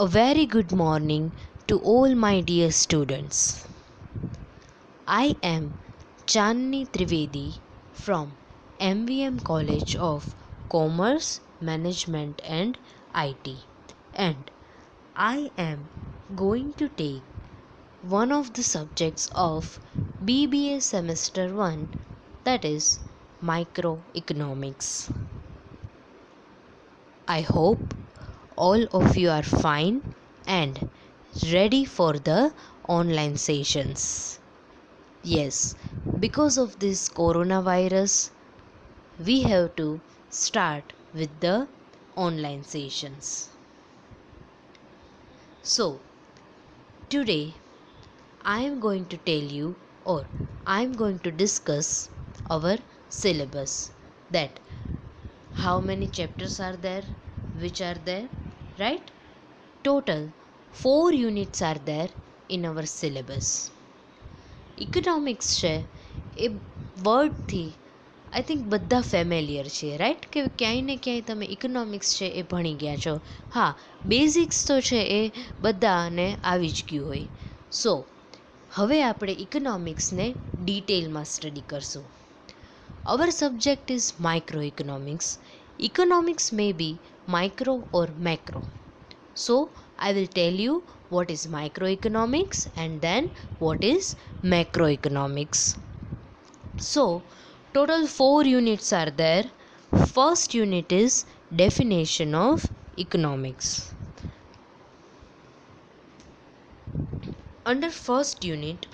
A very good morning to all my dear students. I am Chandni Trivedi from MVM College of Commerce, Management and IT, and I am going to take one of the subjects of BBA semester 1, that is microeconomics. I hope all of you are fine and ready for the online sessions. Yes, because of this coronavirus, we have to start with the online sessions. So, today I am going to tell you, or I am going to discuss our syllabus, that how many chapters are there, which are there, right? Total 4 units are there in our syllabus. Economics છે એ વર્ડથી I think બધા familiar છે, right? કે ક્યાંય ને ક્યાંય તમે economics છે એ ભણી ગયા છો. હા, બેઝિક્સ તો છે એ બધાને આવી જ ગયું હોય. સો હવે આપણે ઇકોનોમિક્સને ડિટેલમાં સ્ટડી કરશું. Our subject is micro economics. Economics may be micro or macro. So, I will tell you what is microeconomics and then what is macroeconomics. So, total 4 units are there. First unit is definition of economics. Under first unit,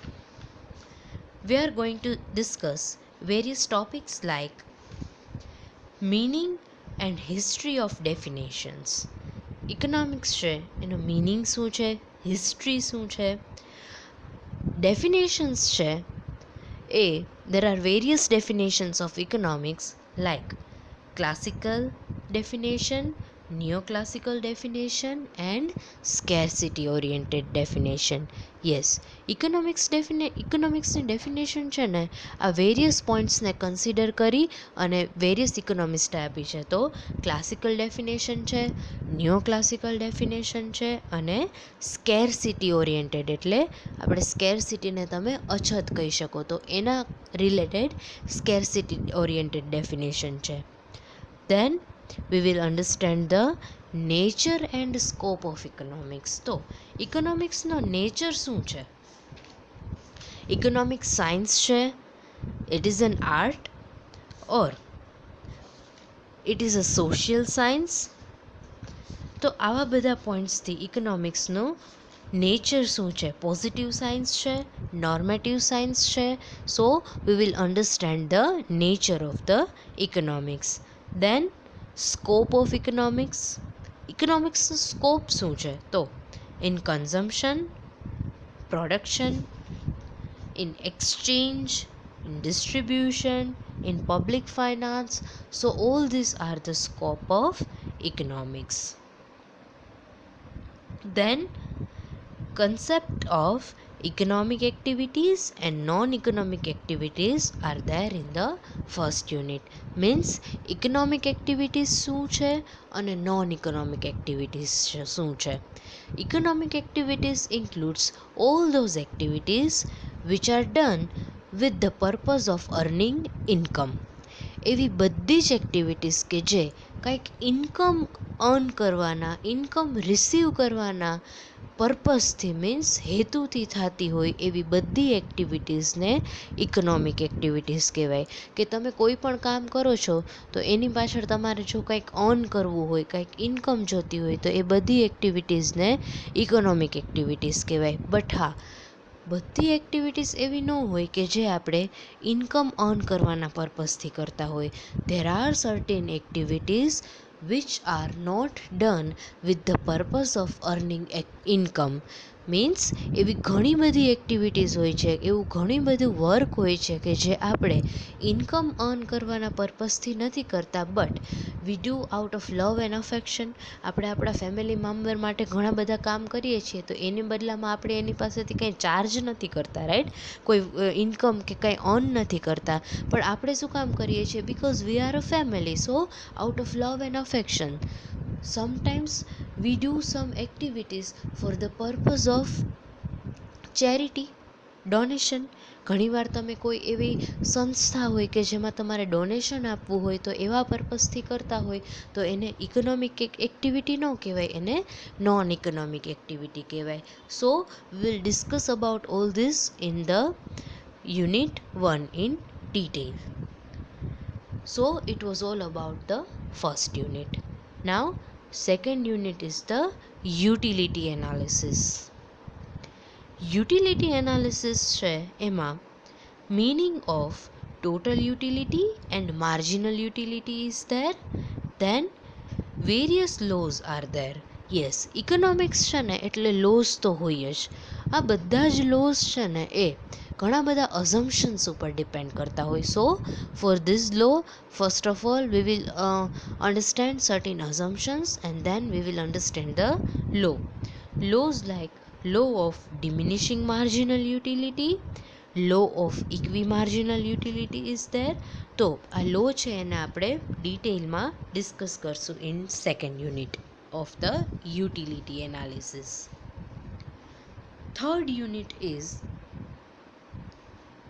we are going to discuss various topics like meaning and history of definitions. Economics છે એનો meaning શું છે, history શું છે, definitions છે એ there are various definitions of economics like classical definition, neoclassical definition and scarcity oriented definition. Yes, ઇકોનોમિક્સની definition છે ને આ વેરિયસ પોઈન્ટ્સને કન્સિડર કરી અને વેરિયસ ઇકોનોમિસ્ટે આપી છે. તો ક્લાસિકલ ડેફિનેશન છે, ન્યો ક્લાસિકલ ડેફિનેશન છે અને સ્કેરસિટી ઓરિએન્ટેડ, એટલે આપણે સ્કેરસિટીને તમે અછત કહી શકો તો એના રિલેટેડ સ્કેરસિટી ઓરિએન્ટેડ ડેફિનેશન છે. Then we will understand the nature and scope of economics. તો ઇકોનોમિક્સનો નેચર શું છે? ઇકોનોમિક્સ સાયન્સ છે, it is an art or it is a social science? તો આવા બધા પોઈન્ટ્સથી ઇકોનોમિક્સનો નેચર શું છે? પોઝિટિવ સાયન્સ છે, નોર્મેટિવ સાયન્સ છે? So we will understand the nature of the economics. Then scope of economics. ઇકોનોમિક્સનો સ્કોપ શું છે? તો in consumption, production, in exchange, in distribution, in public finance. So all these are the scope of economics. Then concept of economic activities and non-economic activities are there in the first unit. Means economic activities શું છે અને non-economic activities શું છે. Economic activities includes all those activities which are done with the purpose of earning income. એવી બધી જ activities કે જે કંઈક ઇન્કમ અર્ન કરવાના, ઇન્કમ રિસીવ કરવાના પર્પઝથી મીન્સ હેતુથી થતી હોય એવી બધી એક્ટિવિટીઝને ઇકોનોમિક એક્ટિવિટીઝ કહેવાય. કે તમે કોઈ પણ કામ કરો છો તો એની પાછળ તમારે જો કંઈક અર્ન કરવું હોય, કંઈક ઇન્કમ જોતી હોય તો એ બધી એક્ટિવિટીઝને ઇકોનોમિક એક્ટિવિટીઝ કહેવાય. બટ હા, બધી એક્ટિવિટીઝ એવી ન હોય કે જે આપણે ઇન્કમ અર્ન કરવાના પર્પઝથી કરતા હોય. There are certain activities which are not done with the purpose of earning income. Means એવી ઘણી બધી એક્ટિવિટીઝ હોય છે, એવું ઘણી બધું વર્ક હોય છે કે જે આપણે ઇન્કમ અર્ન કરવાના પર્પઝથી નથી કરતા, but we do out of love and affection. આપણે આપણા ફેમિલી મેમ્બર માટે ઘણા બધા કામ કરીએ છીએ, તો એની બદલામાં આપણે એની પાસેથી કંઈ ચાર્જ નથી કરતા, રાઈટ? કોઈ ઇન્કમ કે કંઈ અર્ન નથી કરતા, પણ આપણે શું કામ કરીએ છીએ? Because we are a family. So out of love and affection sometimes we do some activities for the purpose of charity, donation. ઘણીવાર તમે કોઈ એવી સંસ્થા હોય કે જેમાં તમારે ડોનેશન આપવું હોય, તો એવા પર્પઝથી કરતા હોય તો એને ઇકોનોમિક એક્ટિવિટી ન કહેવાય, એને નોન ઇકોનોમિક એક્ટિવિટી કહેવાય. So will discuss about all this in the unit 1 in detail. So it was all about the first unit. Now second unit is the utility analysis. Utility analysis છે એમાં meaning of total utility and marginal utility is there. Then various laws are there. Yes, economics છે ને એટલે laws તો હોય જ. આ બધા જ laws છે ને એ ઘણા બધા assumptions ઉપર ડિપેન્ડ કરતા હોય. So for this law, first of all we will understand certain assumptions and then we will understand the law. Laws like law of diminishing marginal utility, law of equimarginal utility is there. તો આ લો છે એને આપણે ડિટેલમાં discuss કરશું in second unit of the utility analysis. Third unit is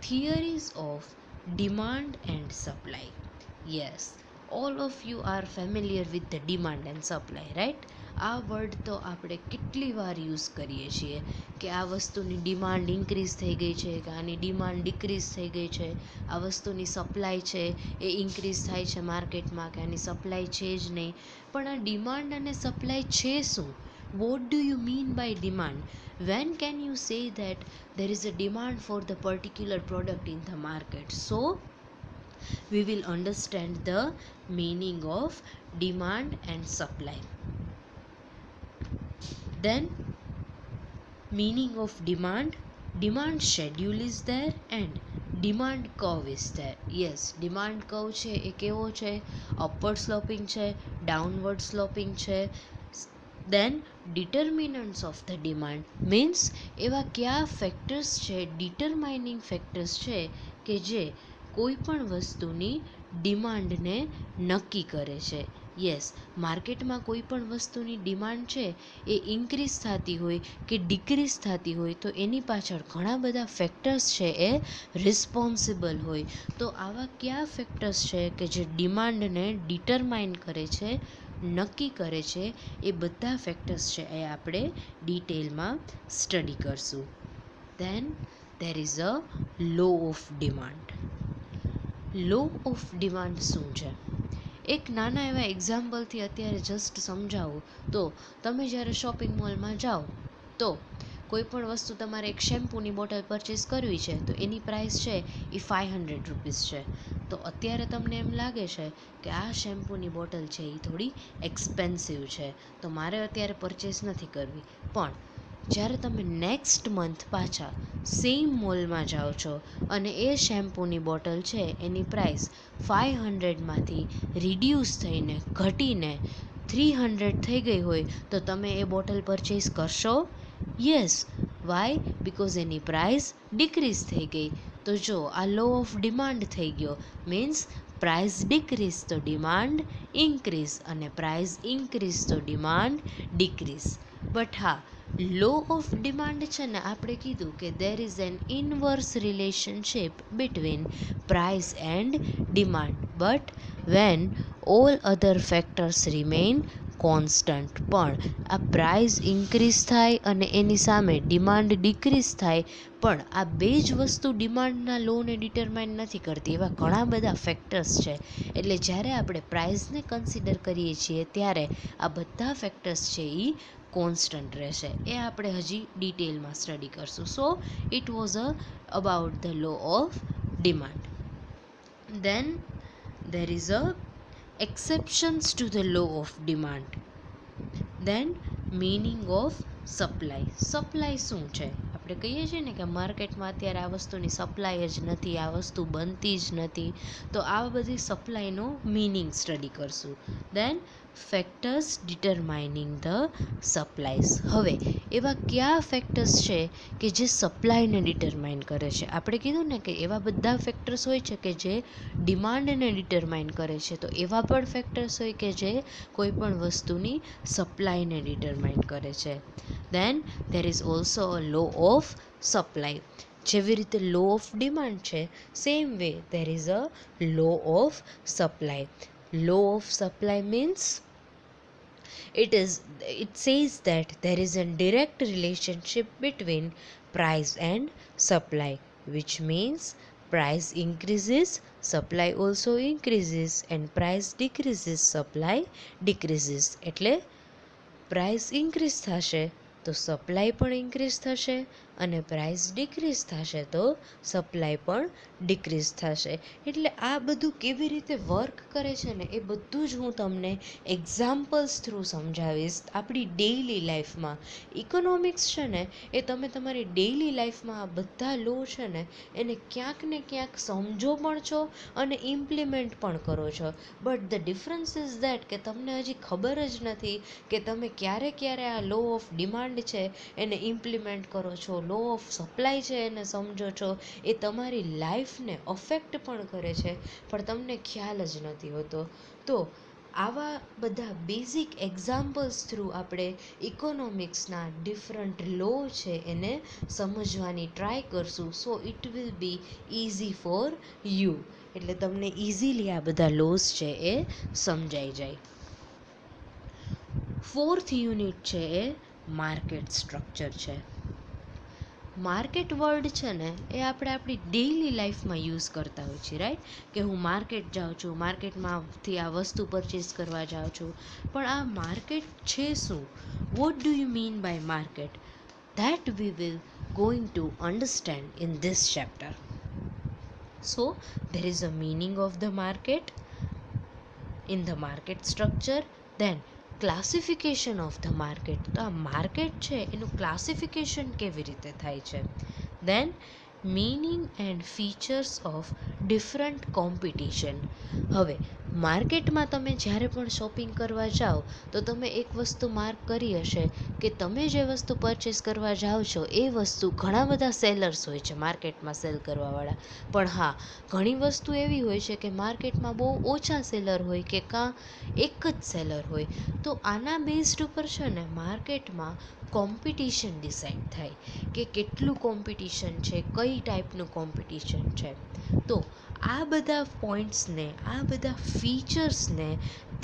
theories of demand and supply. Yes, all of you are familiar with the demand and supply, right? આ word તો આપણે કેટલી વાર યુઝ કરીએ છીએ કે આ વસ્તુની ડિમાન્ડ ઇન્ક્રીઝ થઈ ગઈ છે, કે આની ડિમાન્ડ ડિક્રીઝ થઈ ગઈ છે, આ વસ્તુની સપ્લાય છે એ ઇન્ક્રીઝ થાય છે માર્કેટમાં, કે આની સપ્લાય છે જ નહીં. પણ આ ડિમાન્ડ અને સપ્લાય છે શું? What do you mean by demand? When can you say that there is a demand for the particular product in the market? So we will understand the meaning of demand and supply. Then meaning of demand, demand schedule is there and demand curve is there. Yes, demand curve છે એ કેવો છે? upward sloping છે, downward sloping છે. Then determinants of the demand means એવા કયા factors છે, determining factors છે કે જે કોઈ પણ વસ્તુની ડિમાન્ડને નક્કી કરે છે. યસ, માર્કેટમાં કોઈ પણ વસ્તુની ડિમાન્ડ છે એ ઇન્ક્રીઝ થતી હોય કે ડિક્રીઝ થતી હોય તો એની પાછળ ઘણા બધા ફેક્ટર્સ છે એ રિસ્પોન્સિબલ હોય. તો આવા કયા ફેક્ટર્સ છે કે જે ડિમાન્ડને ડિટરમાઇન કરે છે, નક્કી કરે છે, એ બધા ફેક્ટર્સ છે એ આપણે ડિટેલમાં સ્ટડી કરશું. Then there is a law of demand. Law of demand શું છે? એક નાના એવા એક્ઝામ્પલથી અત્યારે જસ્ટ સમજાવું તો, તમે જ્યારે શોપિંગ મોલમાં જાઓ તો કોઈ પણ વસ્તુ તમારે એક શેમ્પૂની બોટલ પરચેસ કરવી છે તો એની પ્રાઇસ છે એ 500 રૂપીસ છે. તો અત્યારે તમને એમ લાગે છે કે આ શેમ્પૂની બોટલ છે એ થોડી એક્સપેન્સિવ છે, તો મારે અત્યારે પરચેસ નથી કરવી. પણ જ્યારે તમે નેક્સ્ટ મંથ પાછા સેમ મોલમાં જાઓ છો અને એ શેમ્પૂની બોટલ છે એની પ્રાઇસ 500માંથી રિડ્યુસ થઈને ઘટીને 300 થઈ ગઈ હોય તો તમે એ બોટલ પરચેસ કરશો? યસ. વાય? બિકોઝ એની પ્રાઇસ ડિક્રીઝ થઈ ગઈ. તો જો આ લો ઓફ ડિમાન્ડ થઈ ગયો. મીન્સ પ્રાઇસ ડિક્રીઝ તો ડિમાન્ડ ઇન્ક્રીઝ, અને પ્રાઇસ ઇન્ક્રીઝ તો ડિમાન્ડ ડિક્રીઝ. બટ હા, લો ઓફ ડિમાન્ડ છે ને, આપણે કીધું કે there is an inverse relationship between price and demand, but when all other factors remain constant. પણ આ પ્રાઇસ ઇન્ક્રીઝ થાય અને એની સામે ડિમાન્ડ ડિક્રીઝ થાય, પણ આ બે જ વસ્તુ ડિમાન્ડના લોને ડિટરમાઇન નથી કરતી. એવા ઘણા બધા ફેક્ટર્સ છે. એટલે જ્યારે આપણે પ્રાઇસને કન્સિડર કરીએ છીએ ત્યારે આ બધા ફેક્ટર્સ છે એ કોન્સ્ટન્ટ રહેશે. એ આપણે હજી ડિટેલમાં સ્ટડી કરશું. So it was about the law of demand. Then there is a exceptions to the law of demand. Then meaning of supply શું છે? આપણે કહીએ છીએ ને કે માર્કેટમાં અત્યારે આ વસ્તુની સપ્લાય જ નથી, આ વસ્તુ બનતી જ નથી. તો આ બધી સપ્લાયનો મિનિંગ સ્ટડી કરશું. દેન ફેક્ટર્સ ડિટરમાઇનિંગ ધ સપ્લાયસ. હવે એવા કયા ફેક્ટર્સ છે કે જે સપ્લાયને ડિટરમાઇન કરે છે? આપણે કીધું ને કે એવા બધા ફેક્ટર્સ હોય છે કે જે ડિમાન્ડને ડિટરમાઇન કરે છે. તો એવા પણ ફેક્ટર્સ હોય કે જે કોઈ પણ વસ્તુની સપ્લાયને ડિટરમાઇન કરે છે. Then there is also a law of supply. જેવી રીતે લો ઓફ ડિમાન્ડ છે, same way there is a law of supply. Law of supply means it says that there is a direct relationship between price and supply, which means price increases, supply also increases, and price decreases, supply decreases. એટલે price increase થશે તો supply પણ increase થશે, અને price decrease થશે તો supply પણ decrease થશે. એટલે આ બધું કેવી રીતે વર્ક કરે છે ને એ બધું જ હું તમને એક્ઝામ્પલ્સ થ્રુ સમજાવીશ. આપણી ડેઇલી લાઈફમાં ઇકોનોમિક્સ છે ને એ તમે તમારી ડેઇલી લાઈફમાં આ બધા લો છે ને એને ક્યાંક ને ક્યાંક સમજો પણ છો અને ઇમ્પ્લિમેન્ટ પણ કરો છો. But the difference is that કે તમને હજી ખબર જ નથી કે તમે ક્યારે ક્યારે આ લો ઓફ ડિમાન્ડ છે એને ઇમ્પ્લિમેન્ટ કરો છો, લો ઓફ સપ્લાય છે એને સમજો છો. એ તમારી લાઈફને અફેક્ટ પણ કરે છે પણ તમને ખ્યાલ જ નથી હોતો. તો આવા બધા બેઝિક એક્ઝામ્પલ્સ થ્રુ આપણે ઇકોનોમિક્સના ડિફરન્ટ લો છે એને સમજવાની ટ્રાય કરશું. So it will be easy for you. એટલે તમને ઇઝીલી આ બધા લોઝ છે એ સમજાઈ જાય. ફોર્થ યુનિટ છે એ માર્કેટ સ્ટ્રક્ચર છે. માર્કેટ વર્ડ છે ને એ આપણે આપણી ડેઇલી લાઈફમાં યુઝ કરતા હોય છીએ, રાઈટ? કે હું માર્કેટ જાઉં છું, માર્કેટમાંથી આ વસ્તુ પરચેસ કરવા જાઉં છું. પણ આ માર્કેટ છે શું? What do you mean by market? That we will going to understand in this chapter. So there is a meaning of the market, in the market structure, then classification of the market. તો આ market છે એનું classification કેવી રીતે થાય છે? then meaning and features of different competition. હવે માર્કેટમાં તમે જ્યારે પણ શોપિંગ કરવા જાઓ તો તમે એક વસ્તુ માર્ક કરી હશે કે તમે જે વસ્તુ પરચેસ કરવા જાઓ છો એ વસ્તુ ઘણા બધા સેલર્સ હોય છે માર્કેટમાં સેલ કરવાવાળા. પણ હા, ઘણી વસ્તુ એવી હોય છે કે માર્કેટમાં બહુ ઓછા સેલર હોય કે કાં એક જ સેલર હોય. તો આના બેઝડ ઉપર છે ને માર્કેટમાં કોમ્પિટિશન ડિસાઇડ થાય કે કેટલું કોમ્પિટિશન છે, કઈ ટાઈપનું કોમ્પિટિશન છે. તો આ બધા પોઈન્ટ્સને, આ બધા ફીચર્સને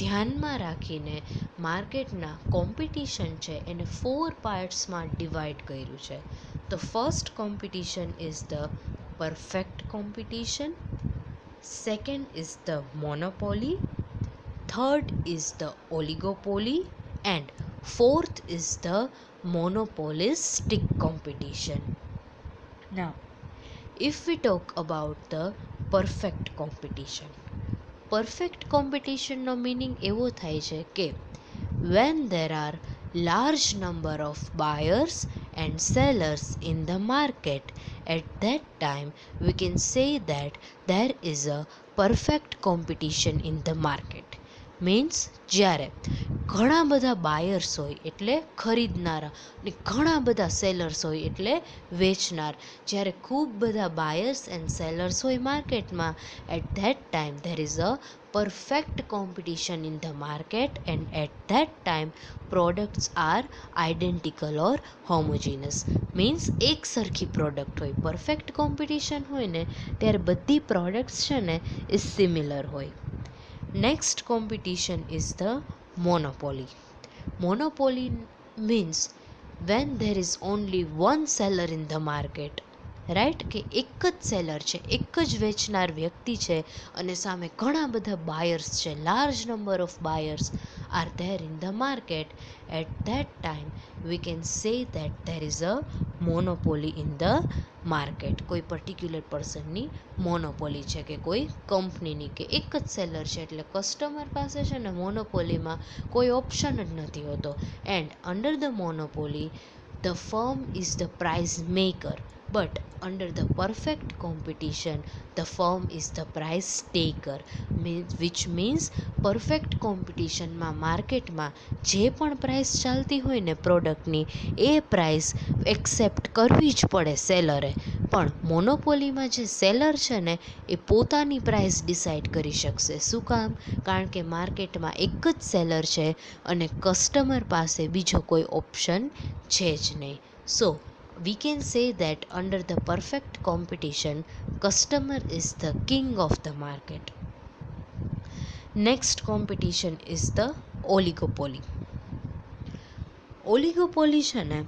ધ્યાનમાં રાખીને માર્કેટના કોમ્પિટિશન છે એને 4 પાર્ટ્સમાં ડિવાઈડ કર્યું છે. તો first competition is the perfect competition, second is the monopoly, third is the oligopoly, and fourth is the monopolistic competition. Now, if we talk about the perfect competition, perfect competition no meaning એવો થાય છે કે when there are large number of buyers and sellers in the market, at that time we can say that there is a perfect competition in the market. Means જ્યારે ઘણા બધા buyers હોય એટલે ખરીદનારા અને ઘણા બધા સેલર્સ હોય એટલે વેચનાર. જ્યારે ખૂબ બધા બાયર્સ એન્ડ સેલર્સ હોય માર્કેટમાં, at that time there is a perfect competition in the market, and at that time products are identical or homogeneous. means એક સરખી પ્રોડક્ટ હોય. પરફેક્ટ કોમ્પિટિશન હોય ને ત્યારે બધી પ્રોડક્ટ્સ છે ને એ સિમિલર હોય. Next competition is the monopoly. Monopoly means when there is only one seller in the market, right, કે એક જ સેલર છે, એક જ વેચનાર વ્યક્તિ છે અને સામે ઘણા બધા બાયર્સ છે, large number of buyers are there in the market, at that time we can say that there is a monopoly in the market. કોઈ પર્ટિક્યુલર પર્સનની મોનોપોલી છે કે કોઈ કંપનીની, કે એક જ સેલર છે એટલે કસ્ટમર પાસે છે ને મોનોપોલીમાં કોઈ ઓપ્શન જ નથી હોતો. And under the monopoly the firm is the price maker, but under the perfect competition the firm is the price taker, which means perfect competition માં માર્કેટમાં જે પણ પ્રાઇસ ચાલતી હોય ને પ્રોડક્ટની એ પ્રાઇસ એક્સેપ્ટ કરવી જ પડે સેલરે. પણ મોનોપોલીમાં જે સેલર છે ને એ પોતાની પ્રાઇસ ડિસાઇડ કરી શકશે. શું કામ? કારણ કે માર્કેટમાં એક જ સેલર છે અને કસ્ટમર પાસે બીજો કોઈ ઓપ્શન છે જ નહીં. સો we can say that under the perfect competition customer is the king of the market. Next competition is the oligopoly. ઓલિગોપોલી છે ને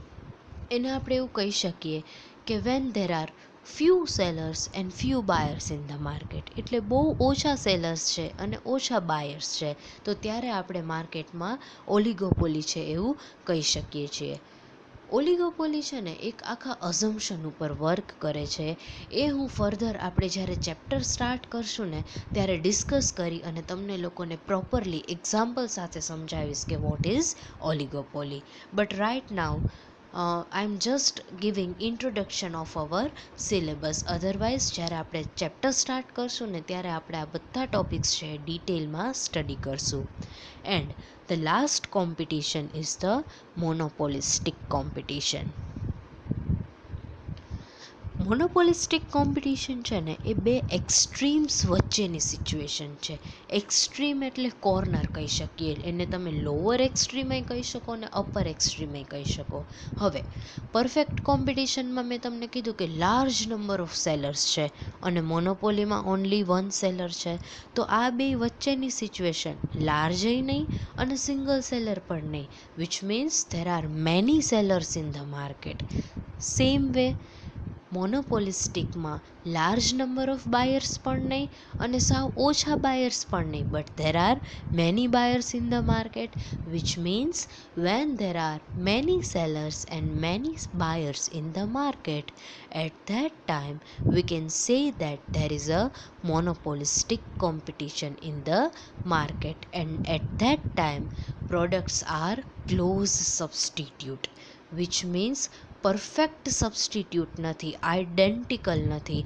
એને આપણે એવું કહી શકીએ કે when there are few sellers and few buyers in the market, એટલે બહુ ઓછા સેલર્સ છે અને ઓછા બાયર્સ છે, તો ત્યારે આપણે માર્કેટમાં ઓલિગોપોલી છે એવું કહી શકીએ છીએ. ઓલિગોપોલી છે ને એક આખા અઝમ્પશન ઉપર વર્ક કરે છે. એ હું ફર્ધર આપણે જ્યારે ચેપ્ટર સ્ટાર્ટ કરશું ને ત્યારે ડિસ્કસ કરી અને તમને લોકોને પ્રોપરલી એક્ઝામ્પલ સાથે સમજાવીશ કે what is oligopoly. But right now I am just giving introduction of our syllabus. Otherwise જ્યારે આપણે ચેપ્ટર સ્ટાર્ટ કરશું ને ત્યારે આપણે આ બધા ટોપિક્સ છે ડિટેલમાં સ્ટડી કરશું. And the last competition is the monopolistic competition. Monopolistic competition છે ને એ બે એક્સ્ટ્રીમ્સ વચ્ચેની સિચ્યુએશન છે. એક્સ્ટ્રીમ એટલે કોર્નર કહી શકીએ, એને તમે લોઅર એક્સ્ટ્રીમે કહી શકો ને અપર એક્સ્ટ્રીમે કહી શકો. હવે પરફેક્ટ કોમ્પિટિશનમાં મેં તમને કીધું કે લાર્જ નંબર ઓફ સેલર્સ છે અને મોનોપોલીમાં ઓનલી વન સેલર છે. તો આ બે વચ્ચેની સિચ્યુએશન લાર્જય નહીં અને સિંગલ સેલર પણ નહીં, which means there are many sellers in the market. Same way મોનોપોલિસ્ટિકમાં લાર્જ નંબર ઓફ બાયર્સ પણ નહીં અને સાવ ઓછા બાયર્સ પણ નહીં, but there are many buyers in the market, which means when there are many sellers and many buyers in the market, at that time we can say that there is a monopolistic competition in the market, and at that time products are close substitute, which means perfect substitute નથી, identical નથી.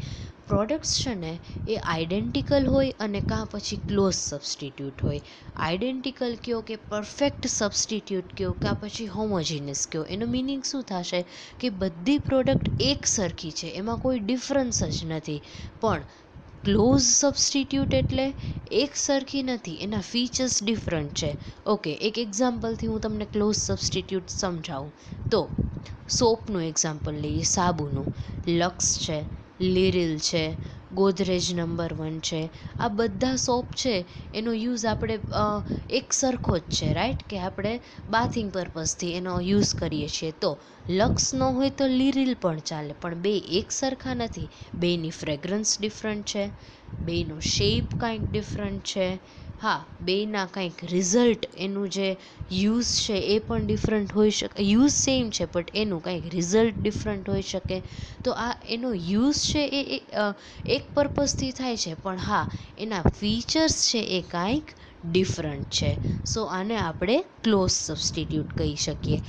Products છે ને એ identical હોય અને કાં પછી close substitute હોય. Identical કયો કે પરફેક્ટ સબસ્ટિટ્યૂટ કયો કાં પછી હોમોજીનિયસ કયો, એનો મિનિંગ શું થશે કે બધી પ્રોડક્ટ એક સરખી છે, એમાં કોઈ ડિફરન્સ જ નથી. પણ ક્લોઝ સબસ્ટિટ્યૂટ એટલે એક સરખી નથી, એના ફીચર્સ ડિફરન્ટ છે. ઓકે, એક એક્ઝામ્પલથી હું તમને ક્લોઝ સબસ્ટિટ્યૂટ સમજાવું. તો સોપનું એક્ઝામ્પલ લઈએ, સાબુનું. લક્સ છે, લિરિલ છે, ગોદરેજ નંબર 1 છે, આ બધા સોપ છે એનો યુઝ આપણે એક સરખો જ છે, રાઈટ, કે આપણે બાથિંગ પર્પઝથી એનો યુઝ કરીએ છીએ. તો લક્સ ન હોય તો લિરિલ પણ ચાલે, પણ બે એક સરખા નથી. બેની ફ્રેગ્રન્સ ડિફરન્ટ છે, બેનો શેપ કાંઈક ડિફરન્ટ છે. હા, બેના કંઈક રિઝલ્ટ, એનું જે યુઝ છે એ પણ ડિફરન્ટ હોઈ શકે. યુઝ સેમ છે બટ એનું કંઈક રિઝલ્ટ ડિફરન્ટ હોઈ શકે. તો આ એનો યુઝ છે એ એક પર્પઝથી થાય છે, પણ હા એના ફીચર્સ છે એ કાંઈક ડિફરન્ટ છે. સો આને આપણે ક્લોઝ સબસ્ટિટ્યૂટ કહી શકીએ.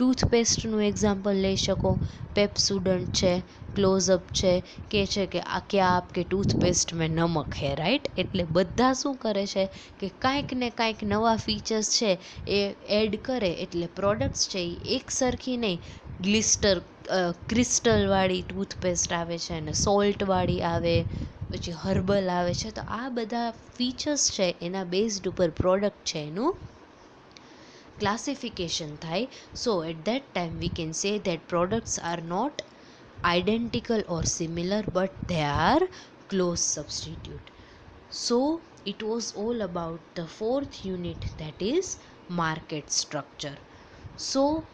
ટૂથપેસ્ટનું એક્ઝામ્પલ લઈ શકો. પેપ્સોડન્ટ છે, ક્લોઝઅપ છે, કે છે કે આ ક્યાં આપકે ટૂથપેસ્ટ મેં નમક હે, રાઈટ. એટલે બધા શું કરે છે કે કાંઈક ને કાંઈક નવા ફીચર્સ છે એ એડ કરે, એટલે પ્રોડક્ટ્સ છે એ એક સરખી નહીં. ક્રિસ્ટલવાળી ટૂથપેસ્ટ આવે છે અને સોલ્ટવાળી આવે, પછી હર્બલ આવે છે. તો આ બધા ફીચર્સ છે એના બેઝડ ઉપર પ્રોડક્ટ છે એનું ક્લાસિફિકેશન થાય. So at that time we can say that products are not identical or similar but they are close substitute. So it was all about the fourth unit, that is market structure. So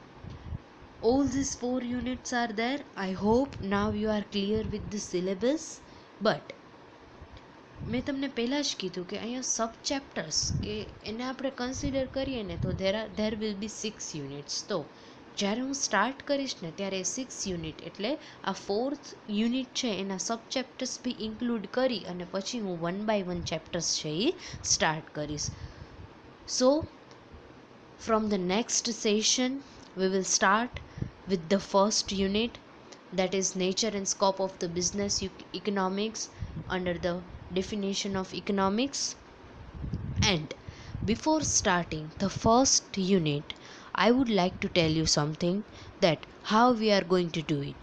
all these 4 units are there. I hope now you are clear with the syllabus. But મેં તમને પહેલાં જ કીધું કે અહીંયા સબ chapters કે એને આપણે કન્સિડર કરીએ ને તો ધેર વિલ બી 6 યુનિટ્સ. તો જ્યારે હું સ્ટાર્ટ કરીશ ને ત્યારે 6 યુનિટ એટલે આ 4th યુનિટ છે એના સબ ચેપ્ટર્સ બી ઇન્ક્લુડ કરી અને પછી હું 1 by 1 ચેપ્ટર્સ છે એ સ્ટાર્ટ કરીશ. સો from the next session we will start with the first unit, that is nature and scope of the business economics under the definition of economics. And before starting the first unit, I would like to tell you something, that how we are going to do it,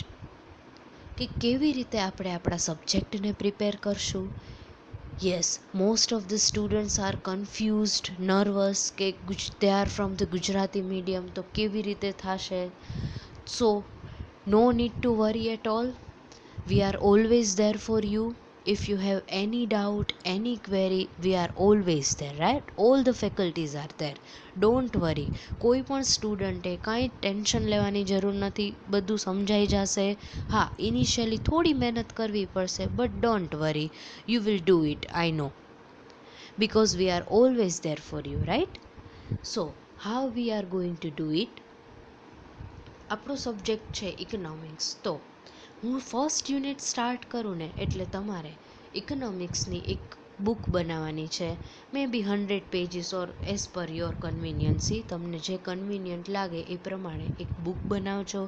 કે કેવી રીતે આપણે આપણા સબ્જેક્ટને prepare કરશું. Yes, most of the students are confused, nervous કે they are from the Gujarati medium, તો કેવી રીતે થશે. So no need to worry at all. We are always there for you. If you have any doubt, any query, we are always there, right? All the faculties are there. Don't worry. કોઈ પણ સ્ટુડન્ટે કાંઈ tension લેવાની જરૂર નથી, બધું સમજાઈ જશે. હા, ઇનિશિયલી થોડી મહેનત કરવી પડશે, but don't worry, you will do it, I know, because we are always there for you, right? So how we are going to do it? આપણો સબ્જેક્ટ છે ઇકોનોમિક્સ. તો હું ફર્સ્ટ યુનિટ સ્ટાર્ટ કરું ને એટલે તમારે ઇકોનોમિક્સની એક બુક બનાવવાની છે. May be 100 pages or as per your convenience, તમને જે કન્વિનિયન્ટ લાગે એ પ્રમાણે એક બુક બનાવજો.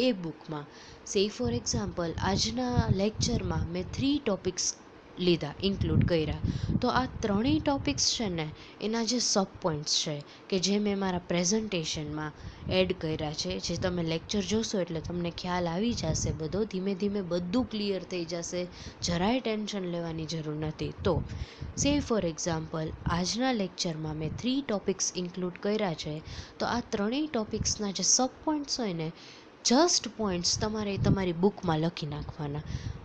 એ બુકમાં સે ફોર એક્ઝામ્પલ આજના લેક્ચરમાં મેં 3 ટોપિક્સ લીધા, ઇન્ક્લુડ કર્યા. તો આ ત્રણેય ટોપિક્સ છે ને એના જે સબ પોઈન્ટ્સ છે કે જે મેં મારા પ્રેઝન્ટેશનમાં એડ કર્યા છે, જે તમે લેક્ચર જોશો એટલે તમને ખ્યાલ આવી જશે બધો, ધીમે ધીમે બધું ક્લિયર થઈ જશે, જરાય ટેન્શન લેવાની જરૂર નથી. તો સે ફોર એક્ઝામ્પલ આજના લેક્ચરમાં મેં 3 ટોપિક્સ ઇન્ક્લુડ કર્યા છે. તો આ ત્રણેય ટોપિક્સના જે સબ પોઈન્ટ્સ હોય ને, જસ્ટ પોઈન્ટ્સ તમારે તમારી બુકમાં લખી નાખવાના.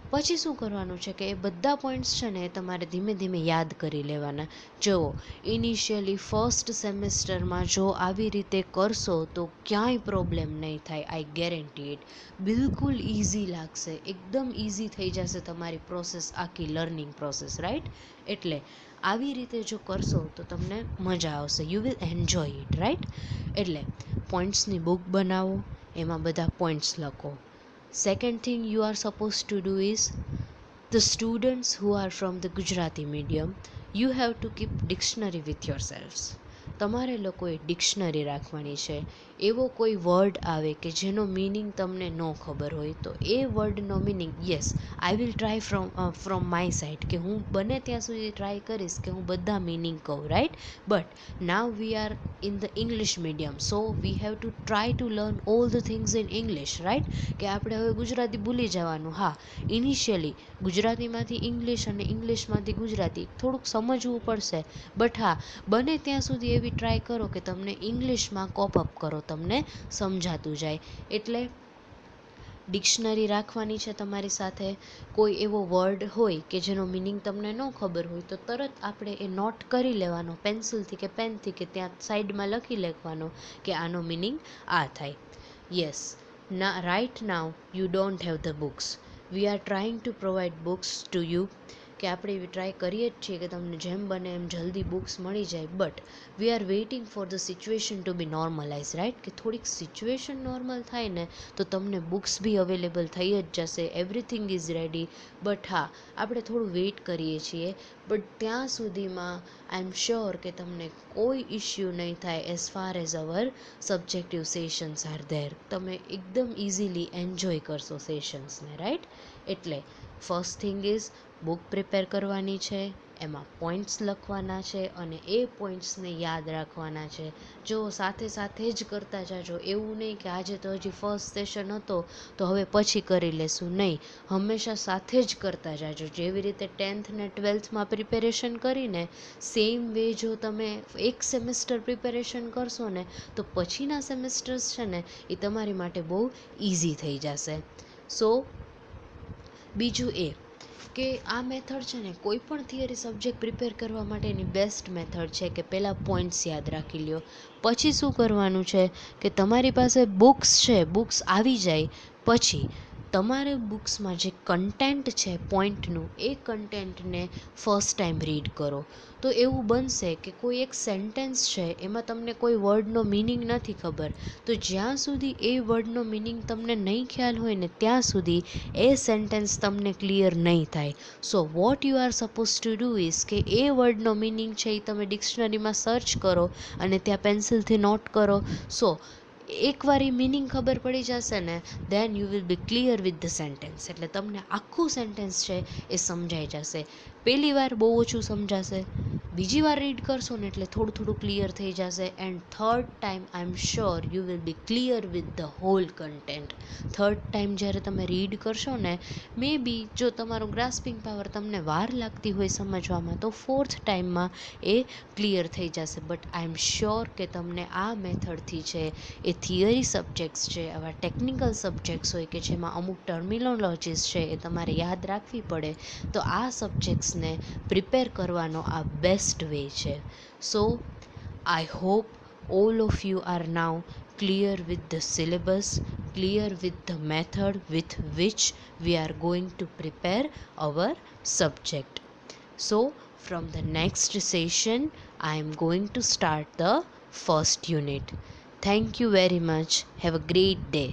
પછી શું કરવાનું છે કે એ બધા પોઈન્ટ્સ છે ને એ તમારે ધીમે ધીમે યાદ કરી લેવાના. જુઓ, ઇનિશિયલી ફર્સ્ટ સેમેસ્ટરમાં જો આવી રીતે કરશો તો ક્યાંય પ્રોબ્લેમ નહીં થાય, આઈ ગેરંટી ઇટ. બિલકુલ ઇઝી લાગશે, એકદમ ઇઝી થઈ જશે તમારી પ્રોસેસ, આખી લર્નિંગ પ્રોસેસ, રાઈટ? એટલે આવી રીતે જો કરશો તો તમને મજા આવશે, you will enjoy it, right? એટલે પોઈન્ટ્સની બુક બનાવો, એમાં બધા પોઈન્ટ્સ લખો. Second thing you are supposed to do is, the students who are from the Gujarati medium, you have to keep dictionary with yourselves. તમારે લોકોએ ડિક્શનરી રાખવાની છે. એવો કોઈ વર્ડ આવે કે જેનો મિનિંગ તમને ન ખબર હોય તો એ વર્ડનો meaning, yes, I will try from my side, કે હું બને ત્યાં સુધી ટ્રાય કરીશ કે હું બધા મિનિંગ કહું, right? But now we are in the English medium, so we have to try to learn all the things in English, right? કે આપણે હવે ગુજરાતી ભૂલી જવાનું. હા, ઇનિશિયલી ગુજરાતીમાંથી ઇંગ્લિશ અને ઇંગ્લિશમાંથી ગુજરાતી થોડુંક સમજવું પડશે, બટ હા, બને ત્યાં સુધી એવી ટ્રાય કરો કે તમને ઇંગ્લિશમાં કોપ અપ કરો, તમને સમજાતું જાય. એટલે ડિક્શનરી રાખવાની છે તમારી સાથે. કોઈ એવો વર્ડ હોય કે જેનો મિનિંગ તમને ન ખબર હોય તો તરત આપણે એ નોટ કરી લેવાનો, પેન્સિલથી કે પેનથી, કે ત્યાં સાઈડમાં લખી લેવાનો કે આનો મિનિંગ આ થાય. Yes, right now you don't have the books. We are trying to provide books to you, કે આપણે એવી ટ્રાય કરીએ જ છીએ કે તમને જેમ બને એમ જલ્દી બુક્સ મળી જાય, but we are waiting for the situation to be normalize, right? કે થોડીક સિચ્યુએશન નોર્મલ થાય ને તો તમને બુક્સ બી અવેલેબલ થઈ જ જશે, એવરીથિંગ ઇઝ રેડી. બટ હા, આપણે થોડું વેઇટ કરીએ છીએ, બટ ત્યાં સુધીમાં આઈ એમ શ્યોર કે તમને કોઈ ઇશ્યુ નહીં થાય as far as our subjective sessions are there. તમે એકદમ ઇઝીલી એન્જોય કરશો સેશન્સને, રાઈટ? એટલે first thing is book prepare કરવાની છે, એમાં પોઈન્ટ્સ લખવાના છે અને એ પોઈન્ટ્સને યાદ રાખવાના છે. જો સાથે સાથે જ કરતા જાજો, એવું નહીં કે આજે તો હજી ફર્સ્ટ સેશન હતો તો હવે પછી કરી લેશું, નહીં, હંમેશા સાથે જ કરતા જાજો. જેવી રીતે 10th ને 12thમાં પ્રિપેરેશન કરીને સેમ વે જો તમે એક સેમેસ્ટર પ્રિપેરેશન કરશો ને તો પછીના સેમેસ્ટર્સ છે ને એ તમારી માટે બહુ ઇઝી થઈ જશે. સો બીજું એ કે આ મેથડ છે ને કોઈ પણ થિયરી સબ્જેક્ટ પ્રિપેર કરવા માટેની બેસ્ટ મેથડ છે કે પહેલાં પોઈન્ટ્સ યાદ રાખી લ્યો. પછી શું કરવાનું છે કે તમારી પાસે બુક્સ છે, બુક્સ આવી જાય પછી તમારે બુક્સમાં જે કન્ટેન્ટ છે પોઈન્ટનું, એ કન્ટેન્ટને ફર્સ્ટ ટાઈમ રીડ કરો. તો એવું બનશે કે કોઈ એક સેન્ટેન્સ છે એમાં તમને કોઈ વર્ડનો મિનિંગ નથી ખબર, તો જ્યાં સુધી એ વર્ડનો મિનિંગ તમને નહીં ખ્યાલ હોય ને ત્યાં સુધી એ સેન્ટેન્સ તમને ક્લિયર નહીં થાય. So what you are suppose to do is કે એ વર્ડનો મિનિંગ છે એ તમે ડિક્શનરીમાં સર્ચ કરો અને ત્યાં પેન્સિલથી નોટ કરો. સો એકવાર એ મિનિંગ ખબર પડી જશે ને then you will be clear with the sentence. એટલે તમને આખું સેન્ટેન્સ છે એ સમજાઈ જશે. પહેલી વાર બહુ ઓછું સમજાશે, બીજી વાર રીડ કરશો ને એટલે થોડું થોડું ક્લિયર થઈ જશે, and third time I am sure you will be clear with the whole content. Third time જ્યારે તમે રીડ કરશો ને, મે બી જો તમારો ગ્રાસ્પિંગ પાવર તમને વાર લાગતી હોય સમજવામાં તો ફોર્થ ટાઈમમાં એ ક્લિયર થઈ જશે. બટ આઈ એમ શ્યોર કે તમને આ મેથડથી છે એ થિયરી સબ્જેક્ટ્સ છે, આવા ટેકનિકલ સબ્જેક્ટ્સ હોય કે જેમાં અમુક ટર્મિનોલોજીસ છે એ તમારે યાદ રાખવી પડે, તો આ સબ્જેક્ટ્સને પ્રિપેર કરવાનો આ બેસ્ટ વે છે. So I hope all of you are now clear with the syllabus, clear with the method with which we are going to prepare our subject. So from the next session I am going to start the first unit. Thank you very much. Have a great day.